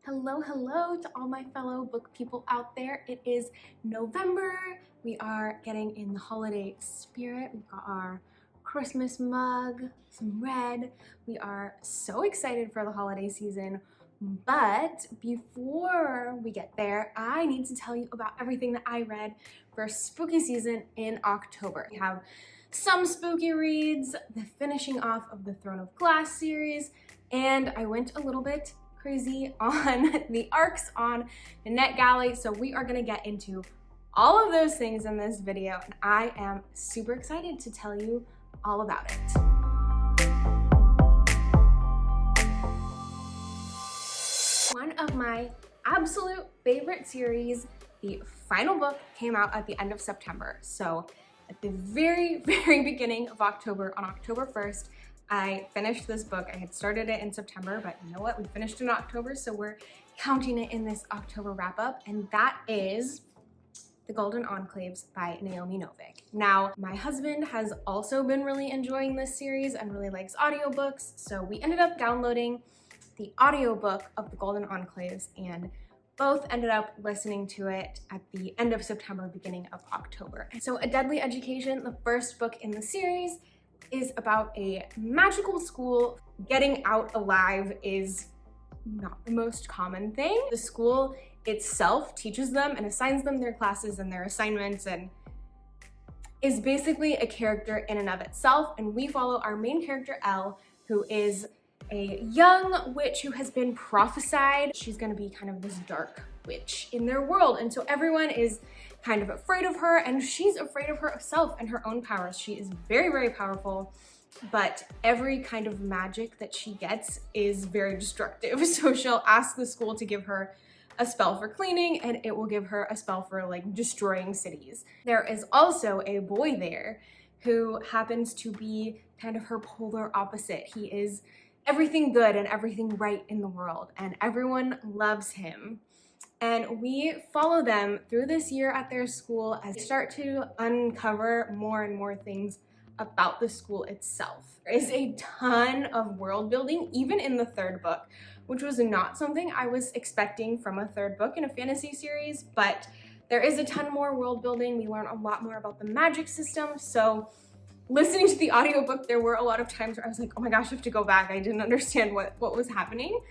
Hello, hello to all my fellow book people out there. It is November. We are getting in the holiday spirit. We've got our Christmas mug, some red. We are so excited for the holiday season. But before we get there, I need to tell you about everything that I read for spooky season in October. We have some spooky reads, the finishing off of the Throne of Glass series, and I went a little bit crazy on the arcs on the NetGalley, so we are going to get into all of those things in this video, and I am super excited to tell you all about it. One of my absolute favorite series, the final book, came out at the end of September. So at the very beginning of October, on October 1st, I finished this book. I had started it in September, but you know what? We finished in October, so we're counting it in this October wrap-up, and that is The Golden Enclaves by Naomi Novik. Now, my husband has also been really enjoying this series and really likes audiobooks, so we ended up downloading the audiobook of The Golden Enclaves and both ended up listening to it at the end of September, beginning of October. So A Deadly Education, the first book in the series, is about a magical school. Getting out alive is not the most common thing. The school itself teaches them and assigns them their classes and their assignments and is basically a character in and of itself. And we follow our main character, Elle, who is a young witch who has been prophesied. She's gonna be kind of this dark witch in their world. And so everyone is kind of afraid of her, and she's afraid of herself and her own powers. She is very powerful, but every kind of magic that she gets is very destructive. So she'll ask the school to give her a spell for cleaning, and it will give her a spell for like destroying cities. There is also a boy there who happens to be kind of her polar opposite. He is everything good and everything right in the world, and everyone loves him. And we follow them through this year at their school as they start to uncover more and more things about the school itself. There is a ton of world building, even in the third book, which was not something I was expecting from a third book in a fantasy series, but there is a ton more world building. We learn a lot more about the magic system. So listening to the audiobook, there were a lot of times where I was like, oh my gosh, I have to go back. I didn't understand what was happening.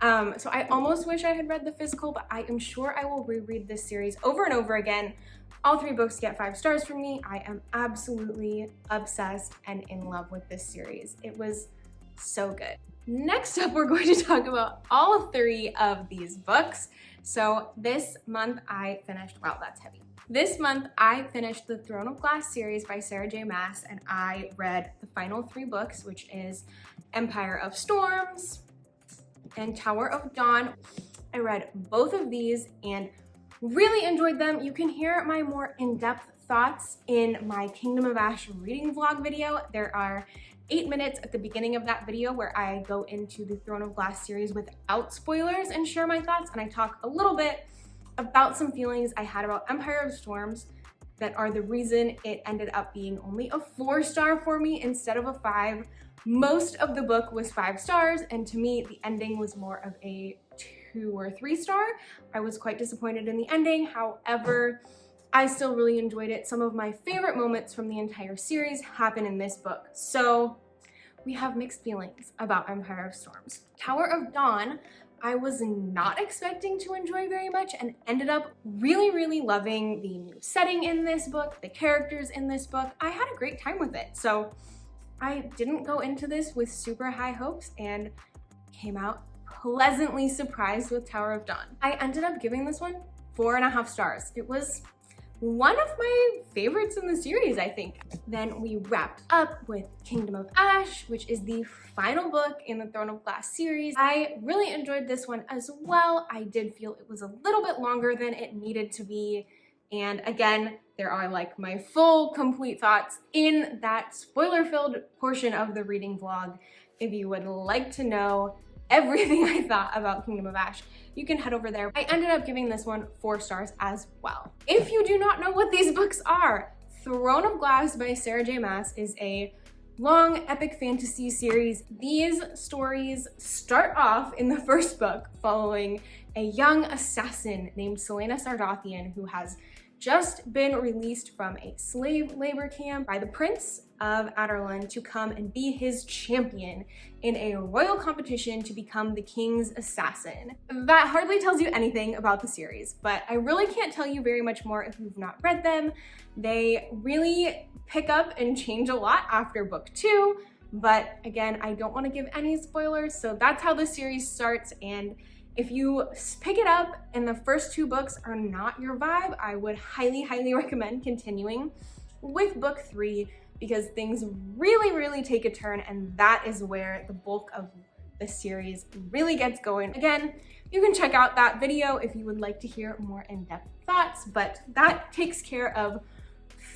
So I almost wish I had read the physical, but I am sure I will reread this series over and over again. All 3 books get 5 stars from me. I am absolutely obsessed and in love with this series. It was so good. Next up, we're going to talk about all 3 of these books. So this month I finished, wow, that's heavy. This month I finished the Throne of Glass series by Sarah J. Maas, and I read the final 3 books, which is Empire of Storms and Tower of Dawn. I read both of these and really enjoyed them. You can hear my more in-depth thoughts in my Kingdom of Ash reading vlog video. There are 8 minutes at the beginning of that video where I go into the Throne of Glass series without spoilers and share my thoughts, and I talk a little bit about some feelings I had about Empire of Storms that are the reason it ended up being only a 4-star for me instead of a 5. Most of the book was 5 stars, and to me, the ending was more of a 2 or 3 star. I was quite disappointed in the ending. However, I still really enjoyed it. Some of my favorite moments from the entire series happen in this book. So we have mixed feelings about Empire of Storms. Tower of Dawn, I was not expecting to enjoy very much and ended up really loving the new setting in this book, the characters in this book. I had a great time with it. So I didn't go into this with super high hopes and came out pleasantly surprised with Tower of Dawn. I ended up giving this one 4.5 stars. It was one of my favorites in the series, I think. Then we wrapped up with Kingdom of Ash, which is the final book in the Throne of Glass series. I really enjoyed this one as well. I did feel it was a little bit longer than it needed to be. And again, there are like my full complete thoughts in that spoiler-filled portion of the reading vlog. If you would like to know everything I thought about Kingdom of Ash, you can head over there. I ended up giving this one 4 stars as well. If you do not know what these books are, Throne of Glass by Sarah J. Maas is a long epic fantasy series. These stories start off in the first book following a young assassin named Selena Sardathian who has just been released from a slave labor camp by the Prince of Adarlan to come and be his champion in a royal competition to become the king's assassin. That hardly tells you anything about the series, but I really can't tell you very much more if you've not read them. They really pick up and change a lot after book 2, but again, I don't want to give any spoilers, so that's how the series starts. And if you pick it up and the first 2 books are not your vibe, I would highly recommend continuing with book 3 because things really take a turn, and that is where the bulk of the series really gets going. Again, you can check out that video if you would like to hear more in-depth thoughts, but that takes care of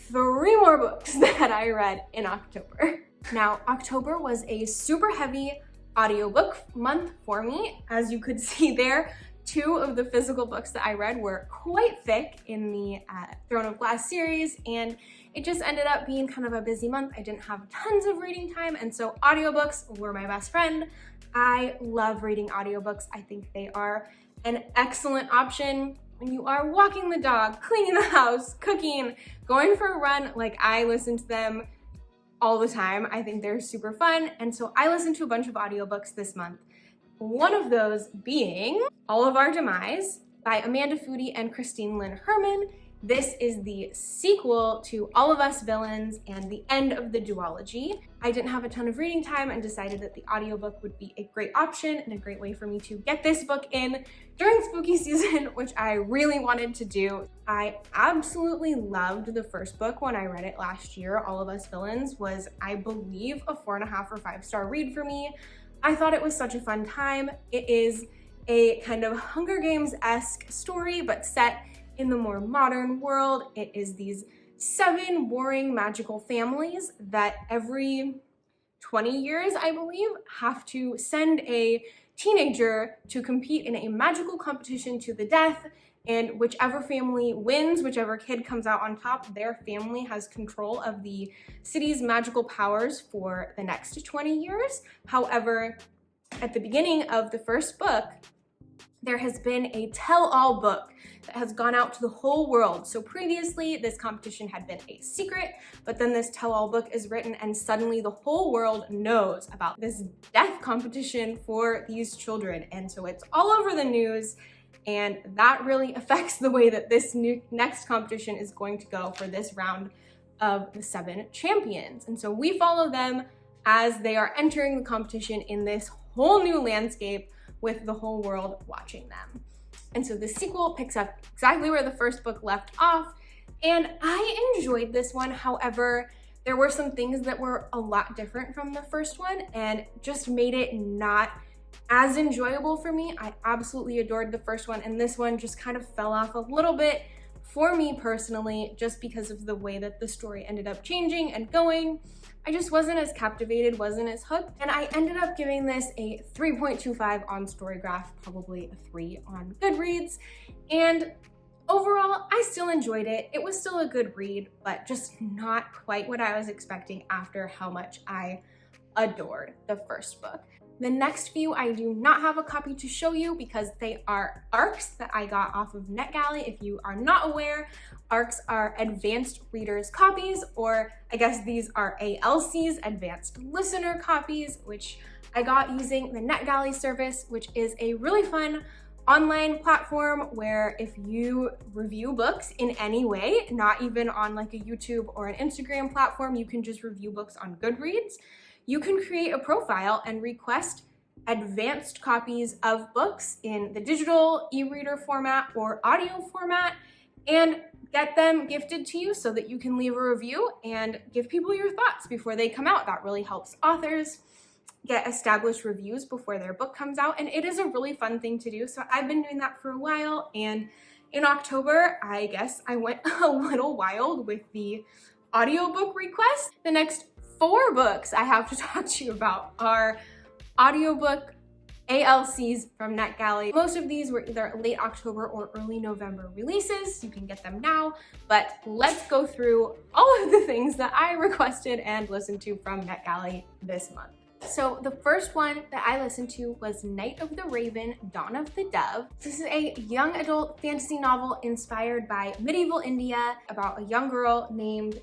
3 more books that I read in October. Now, October was a super heavy audiobook month for me. As you could see there, 2 of the physical books that I read were quite thick in the Throne of Glass series, and it just ended up being kind of a busy month. I didn't have tons of reading time, and so audiobooks were my best friend. I love reading audiobooks. I think they are an excellent option when you are walking the dog, cleaning the house, cooking, going for a run. Like, I listen to them all the time. I think they're super fun, and so I listened to a bunch of audiobooks this month. One of those being Our Demise by Amanda Foody and Christine Lynn Herman. This is the sequel to All of Us Villains and the end of the duology. I didn't have a ton of reading time and decided that the audiobook would be a great option and a great way for me to get this book in during spooky season, which I really wanted to do. I absolutely loved the first book when I read it last year. All of Us Villains was, I believe, a 4.5 or 5-star read for me. I thought it was such a fun time. It is a kind of Hunger Games-esque story, but set in the more modern world. It is these 7 warring magical families that every 20 years, I believe, have to send a teenager to compete in a magical competition to the death, and whichever family wins, whichever kid comes out on top, their family has control of the city's magical powers for the next 20 years. However, at the beginning of the first book, there has been a tell-all book that has gone out to the whole world. So previously, this competition had been a secret, but then this tell-all book is written and suddenly the whole world knows about this death competition for these children. And so it's all over the news, and that really affects the way that this next competition is going to go for this round of the 7 champions. And so we follow them as they are entering the competition in this whole new landscape with the whole world watching them. And so the sequel picks up exactly where the first book left off, and I enjoyed this one. However, there were some things that were a lot different from the first one and just made it not as enjoyable for me. I absolutely adored the first one, and this one just kind of fell off a little bit for me personally, just because of the way that the story ended up changing and going. I just wasn't as captivated, wasn't as hooked, and I ended up giving this a 3.25 on Storygraph, probably a 3 on Goodreads, and overall, I still enjoyed it. It was still a good read, but just not quite what I was expecting after how much I adored the first book. The next few I do not have a copy to show you because they are ARCs that I got off of NetGalley. If you are not aware, ARCs are advanced readers copies, or I guess these are ALCs, advanced listener copies, which I got using the NetGalley service, which is a really fun online platform where if you review books in any way, not even on like a YouTube or an Instagram platform, you can just review books on Goodreads. You can create a profile and request advanced copies of books in the digital e-reader format or audio format and get them gifted to you so that you can leave a review and give people your thoughts before they come out. That really helps authors get established reviews before their book comes out, and it is a really fun thing to do. So I've been doing that for a while, and in October, I guess I went a little wild with the audiobook request. The next 4 books I have to talk to you about are audiobook ALCs from NetGalley. Most of these were either late October or early November releases. You can get them now, but let's go through all of the things that I requested and listened to from NetGalley this month. So the first one that I listened to was Night of the Raven, Dawn of the Dove. This is a young adult fantasy novel inspired by medieval India about a young girl named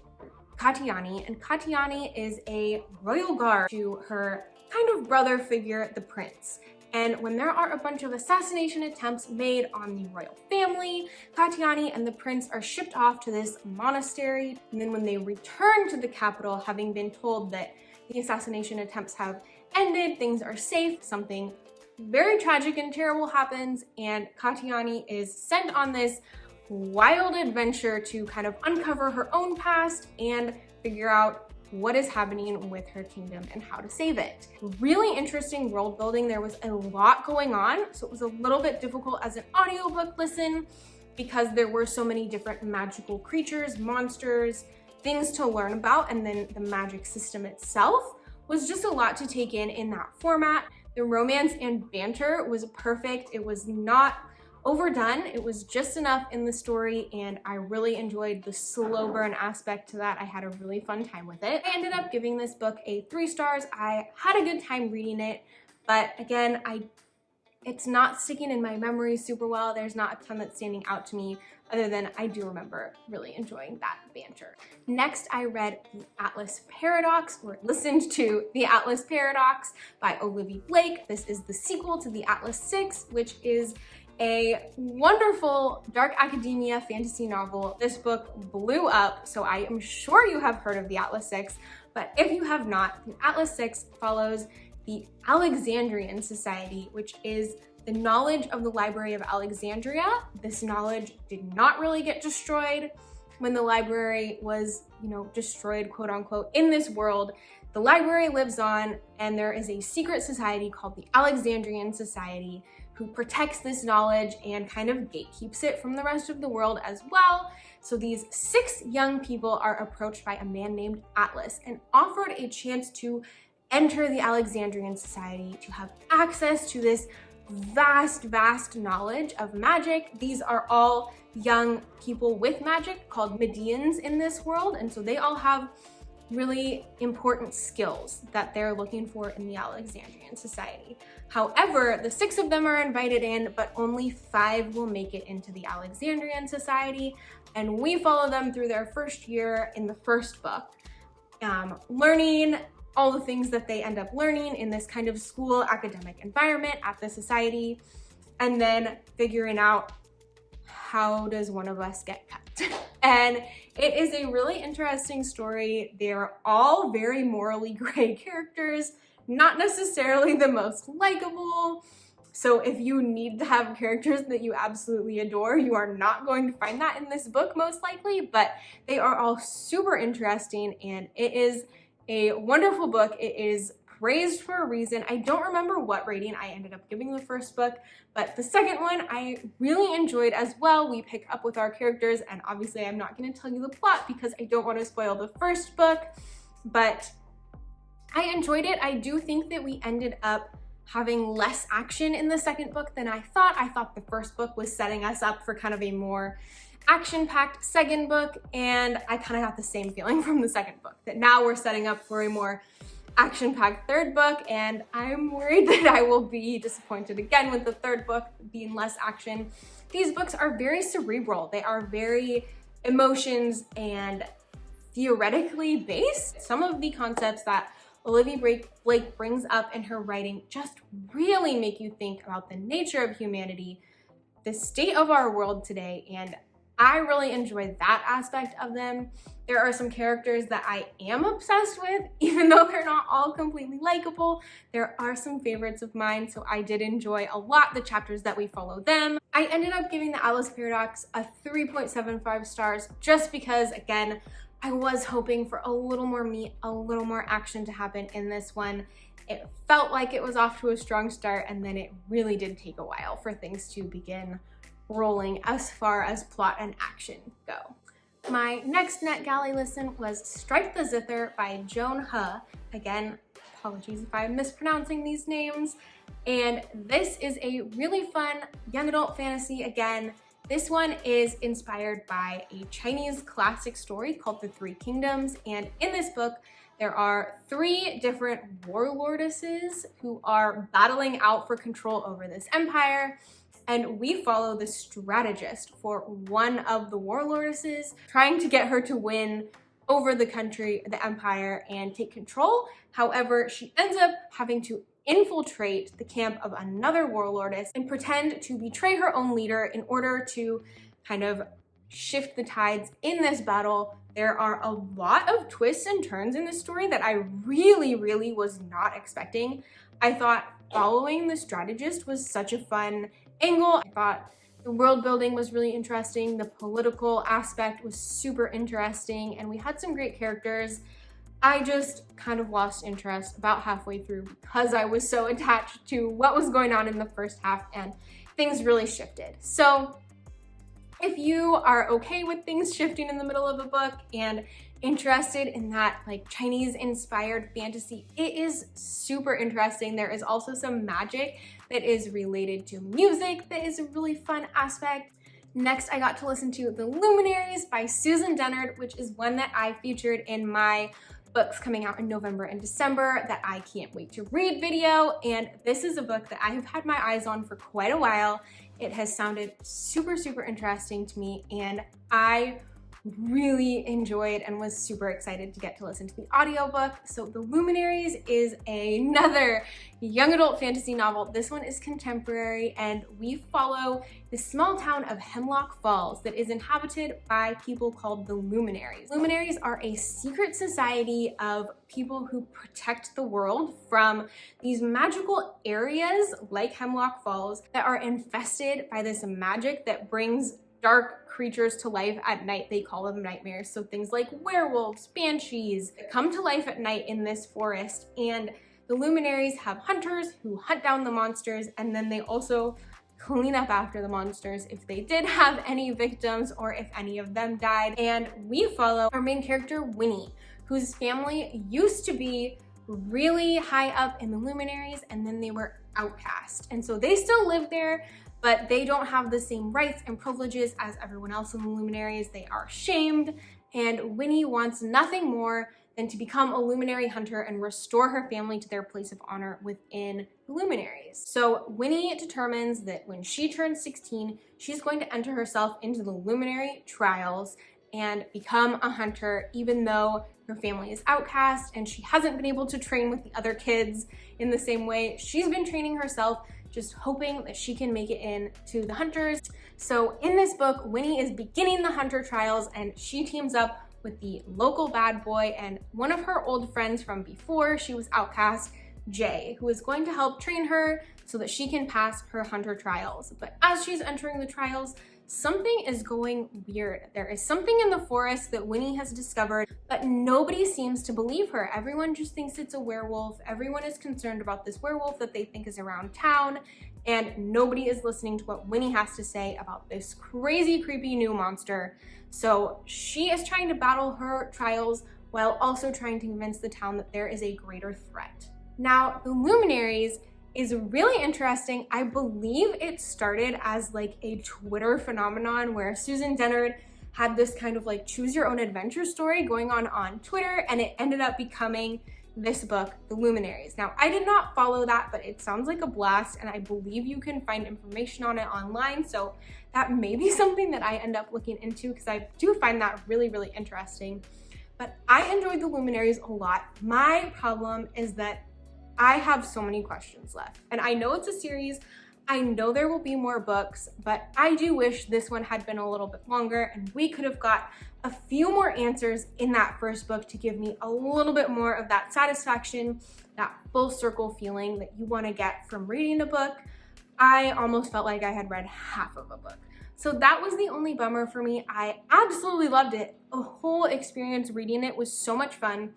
Katyani, and Katyani is a royal guard to her kind of brother figure, the prince. And when there are a bunch of assassination attempts made on the royal family, Katyani and the prince are shipped off to this monastery. And then when they return to the capital, having been told that the assassination attempts have ended, things are safe, something very tragic and terrible happens, and Katyani is sent on this wild adventure to kind of uncover her own past and figure out what is happening with her kingdom and how to save it. Really interesting world building. There was a lot going on, so it was a little bit difficult as an audiobook listen because there were so many different magical creatures, monsters, things to learn about, and then the magic system itself was just a lot to take in that format. The romance and banter was perfect. It was not overdone. It was just enough in the story, and I really enjoyed the slow burn aspect to that. I had a really fun time with it. I ended up giving this book a 3 stars. I had a good time reading it, but again, it's not sticking in my memory super well. There's not a ton that's standing out to me, other than I do remember really enjoying that banter. Next, I read The Atlas Paradox, or listened to The Atlas Paradox by Olivia Blake. This is the sequel to The Atlas 6, which is a wonderful dark academia fantasy novel. This book blew up, so I am sure you have heard of The Atlas 6, but if you have not, The Atlas 6 follows the Alexandrian Society, which is the knowledge of the Library of Alexandria. This knowledge did not really get destroyed when the library was, destroyed, quote unquote, in this world. The library lives on, and there is a secret society called the Alexandrian Society who protects this knowledge and kind of gatekeeps it from the rest of the world as well. So these 6 young people are approached by a man named Atlas and offered a chance to enter the Alexandrian Society, to have access to this vast knowledge of magic. These are all young people with magic called Medians in this world, and so they all have really important skills that they're looking for in the Alexandrian Society. However, the 6 of them are invited in, but only 5 will make it into the Alexandrian Society, and we follow them through their first year in the first book, learning all the things that they end up learning in this kind of school academic environment at the society, and then figuring out how does one of us get cut. And it is a really interesting story. They're all very morally gray characters, not necessarily the most likable. So if you need to have characters that you absolutely adore, you are not going to find that in this book most likely, but they are all super interesting, and it is a wonderful book. It is praised for a reason. I don't remember what rating I ended up giving the first book, but the second one I really enjoyed as well. We pick up with our characters, and obviously I'm not going to tell you the plot because I don't want to spoil the first book, but I enjoyed it. I do think that we ended up having less action in the second book than I thought. I thought the first book was setting us up for kind of a more action-packed second book, and I kind of got the same feeling from the second book, that now we're setting up for a more action-packed third book, and I'm worried that I will be disappointed again with the third book being less action. These books are very cerebral. They are very emotions and theoretically based. Some of the concepts that Olivia Blake brings up in her writing just really make you think about the nature of humanity, the state of our world today, and I really enjoyed that aspect of them. There are some characters that I am obsessed with, even though they're not all completely likable. There are some favorites of mine, so I did enjoy a lot the chapters that we follow them. I ended up giving The Atlas Paradox a 3.75 stars just because, again, I was hoping for a little more meat, a little more action to happen in this one. It felt like it was off to a strong start, and then it really did take a while for things to begin rolling as far as plot and action go. My next NetGalley listen was Strike the Zither by Joan He. Again, apologies if I'm mispronouncing these names. And this is a really fun young adult fantasy. Again, this one is inspired by a Chinese classic story called The Three Kingdoms. And in this book, there are 3 different warlordesses who are battling out for control over this empire. And we follow the strategist for one of the warlordesses, trying to get her to win over the country, the empire, and take control. However, she ends up having to infiltrate the camp of another warlordess and pretend to betray her own leader in order to kind of shift the tides in this battle. There are a lot of twists and turns in this story that I really was not expecting. I thought following the strategist was such a fun angle. I thought the world building was really interesting. The political aspect was super interesting, and we had some great characters. I just kind of lost interest about halfway through because I was so attached to what was going on in the first half, and things really shifted. So if you are okay with things shifting in the middle of a book and interested in that like Chinese inspired fantasy, it is super interesting. There is also some magic that is related to music that is a really fun aspect. Next, I got to listen to The Luminaries by Susan Dennard, which is one that I featured in my books coming out in November and December that I can't wait to read video. And this is a book that I have had my eyes on for quite a while. It has sounded super interesting to me, and I really enjoyed and was super excited to get to listen to the audiobook. So The Luminaries is another young adult fantasy novel. This one is contemporary, and we follow the small town of Hemlock Falls that is inhabited by people called the Luminaries. Luminaries are a secret society of people who protect the world from these magical areas like Hemlock Falls that are infested by this magic that brings dark creatures to life at night. They call them nightmares. So things like werewolves, banshees come to life at night in this forest, and the Luminaries have hunters who hunt down the monsters, and then they also clean up after the monsters if they did have any victims or if any of them died. And we follow our main character, Winnie, whose family used to be really high up in the Luminaries, and then they were outcast. And so they still live there, but they don't have the same rights and privileges as everyone else in the Luminaries. They are shamed, and Winnie wants nothing more than to become a Luminary hunter and restore her family to their place of honor within the Luminaries. So Winnie determines that when she turns 16, she's going to enter herself into the Luminary trials and become a hunter, even though her family is outcast and she hasn't been able to train with the other kids in the same way. She's been training herself, just hoping that she can make it in to the hunters. So in this book, Winnie is beginning the hunter trials, and she teams up with the local bad boy and one of her old friends from before she was outcast, Jay, who is going to help train her so that she can pass her hunter trials. But as she's entering the trials, something is going weird. There is something in the forest that Winnie has discovered, but nobody seems to believe her. Everyone just thinks it's a werewolf. Everyone is concerned about this werewolf that they think is around town, and nobody is listening to what Winnie has to say about this crazy, creepy new monster. So she is trying to battle her trials while also trying to convince the town that there is a greater threat. Now, the Luminaries is really interesting. I believe it started as like a Twitter phenomenon where Susan Dennard had this kind of like choose your own adventure story going on Twitter, and it ended up becoming this book, The Luminaries. Now, I did not follow that, but it sounds like a blast, and I believe you can find information on it online, so that may be something that I end up looking into because I do find that really interesting. But I enjoyed The Luminaries a lot. My problem is that I have so many questions left, and I know it's a series. I know there will be more books, but I do wish this one had been a little bit longer and we could have got a few more answers in that first book to give me a little bit more of that satisfaction, that full circle feeling that you want to get from reading a book. I almost felt like I had read half of a book. So that was the only bummer for me. I absolutely loved it. The whole experience reading it was so much fun.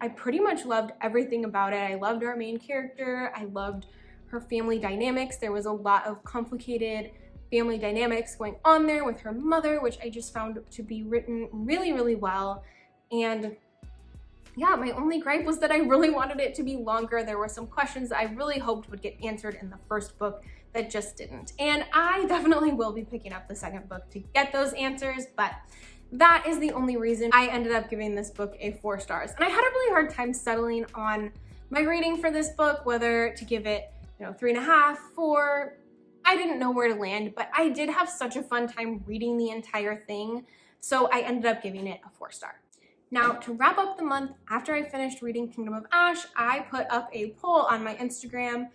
I pretty much loved everything about it. I loved our main character. I loved her family dynamics. There was a lot of complicated family dynamics going on there with her mother, which I just found to be written really well. And yeah, my only gripe was that I really wanted it to be longer. There were some questions that I really hoped would get answered in the first book that just didn't. And I definitely will be picking up the second book to get those answers, but that is the only reason I ended up giving this book a 4 stars. And I had a really hard time settling on my rating for this book, whether to give it, 3.5, 4. I didn't know where to land, but I did have such a fun time reading the entire thing, so I ended up giving it a 4 star. Now, to wrap up the month, after I finished reading Kingdom of Ash, I put up a poll on my Instagram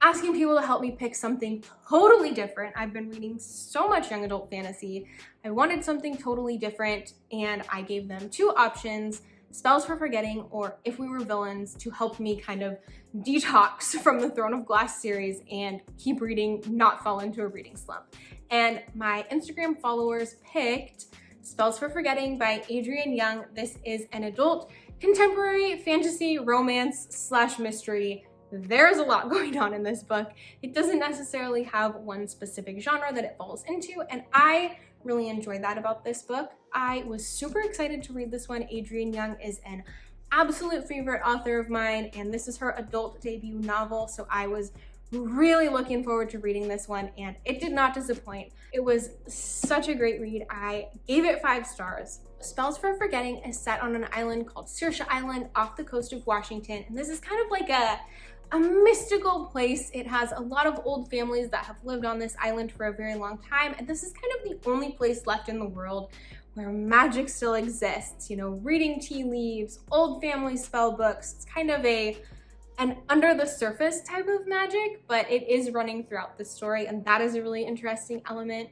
asking people to help me pick something totally different. I've been reading so much young adult fantasy. I wanted something totally different, and I gave them 2 options: Spells for Forgetting or If We Were Villains, to help me kind of detox from the Throne of Glass series and keep reading, not fall into a reading slump. And my Instagram followers picked Spells for Forgetting by Adrienne Young. This is an adult contemporary fantasy romance / mystery. There's a lot going on in this book. It doesn't necessarily have one specific genre that it falls into, and I really enjoyed that about this book. I was super excited to read this one. Adrienne Young is an absolute favorite author of mine, and this is her adult debut novel, so I was really looking forward to reading this one, and it did not disappoint. It was such a great read. I gave it 5 stars. Spells for Forgetting is set on an island called Saoirse Island off the coast of Washington, and this is kind of like a mystical place. It has a lot of old families that have lived on this island for a very long time, and this is kind of the only place left in the world where magic still exists. Reading tea leaves, old family spell books. It's kind of an under the surface type of magic, but it is running throughout the story, and that is a really interesting element.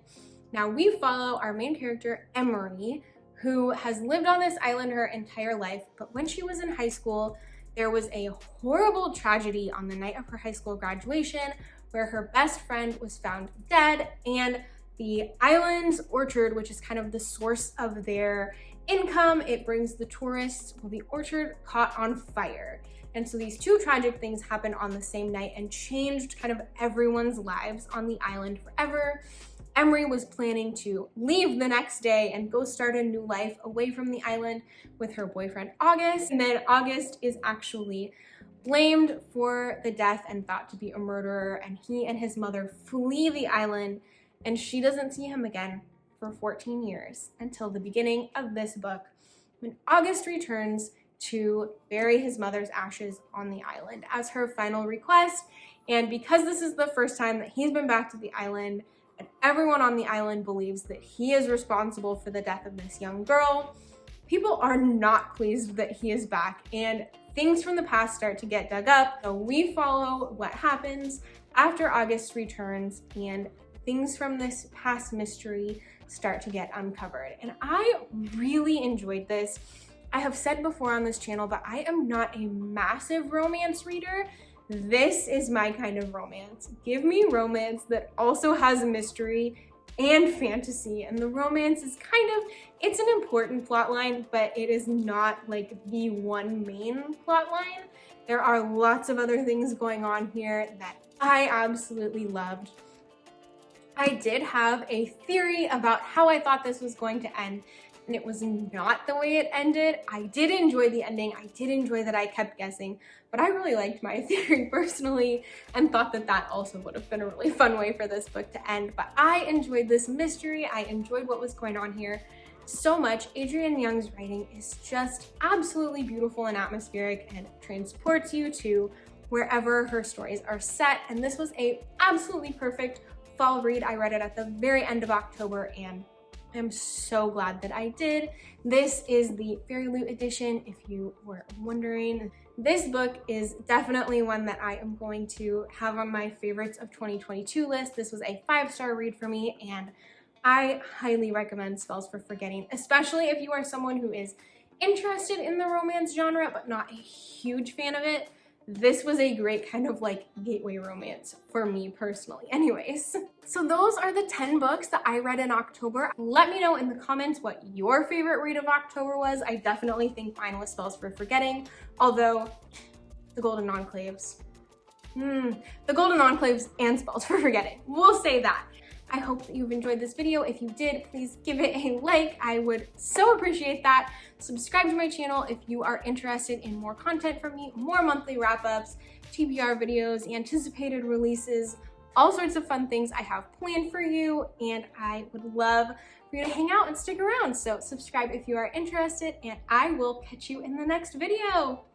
Now we follow our main character, Emery, who has lived on this island her entire life, but when she was in high school, there was a horrible tragedy on the night of her high school graduation where her best friend was found dead, and the island's orchard, which is kind of the source of their income, it brings the tourists, the orchard caught on fire. And so these 2 tragic things happened on the same night and changed kind of everyone's lives on the island forever. Emery was planning to leave the next day and go start a new life away from the island with her boyfriend August. And then August is actually blamed for the death and thought to be a murderer, and he and his mother flee the island, and she doesn't see him again for 14 years until the beginning of this book, when August returns to bury his mother's ashes on the island as her final request. And because this is the first time that he's been back to the island, and everyone on the island believes that he is responsible for the death of this young girl, people are not pleased that he is back, and things from the past start to get dug up. So we follow what happens after August returns, and things from this past mystery start to get uncovered. And I really enjoyed this. I have said before on this channel, but I am not a massive romance reader. This is my kind of romance. Give me romance that also has mystery and fantasy, and the romance is it's an important plot line, but it is not like the one main plot line. There are lots of other things going on here that I absolutely loved. I did have a theory about how I thought this was going to end, and it was not the way it ended. I did enjoy the ending. I did enjoy that I kept guessing, but I really liked my theory personally and thought that that also would have been a really fun way for this book to end. But I enjoyed this mystery. I enjoyed what was going on here so much. Adrienne Young's writing is just absolutely beautiful and atmospheric and transports you to wherever her stories are set. And this was a absolutely perfect fall read. I read it at the very end of October, and I'm so glad that I did. This is the Fairy Loot edition, if you were wondering. This book is definitely one that I am going to have on my favorites of 2022 list. This was a 5-star read for me, and I highly recommend Spells for Forgetting, especially if you are someone who is interested in the romance genre but not a huge fan of it. This was a great kind of like gateway romance for me personally. Anyways, so those are the 10 books that I read in October. Let me know in the comments what your favorite read of October was. I definitely think mine was Spells for Forgetting, although the Golden Enclaves. The Golden Enclaves and Spells for Forgetting. We'll say that. I hope that you've enjoyed this video. If you did, please give it a like. I would so appreciate that. Subscribe to my channel if you are interested in more content from me, more monthly wrap-ups, TBR videos, anticipated releases, all sorts of fun things I have planned for you, and I would love for you to hang out and stick around. So subscribe if you are interested, and I will catch you in the next video.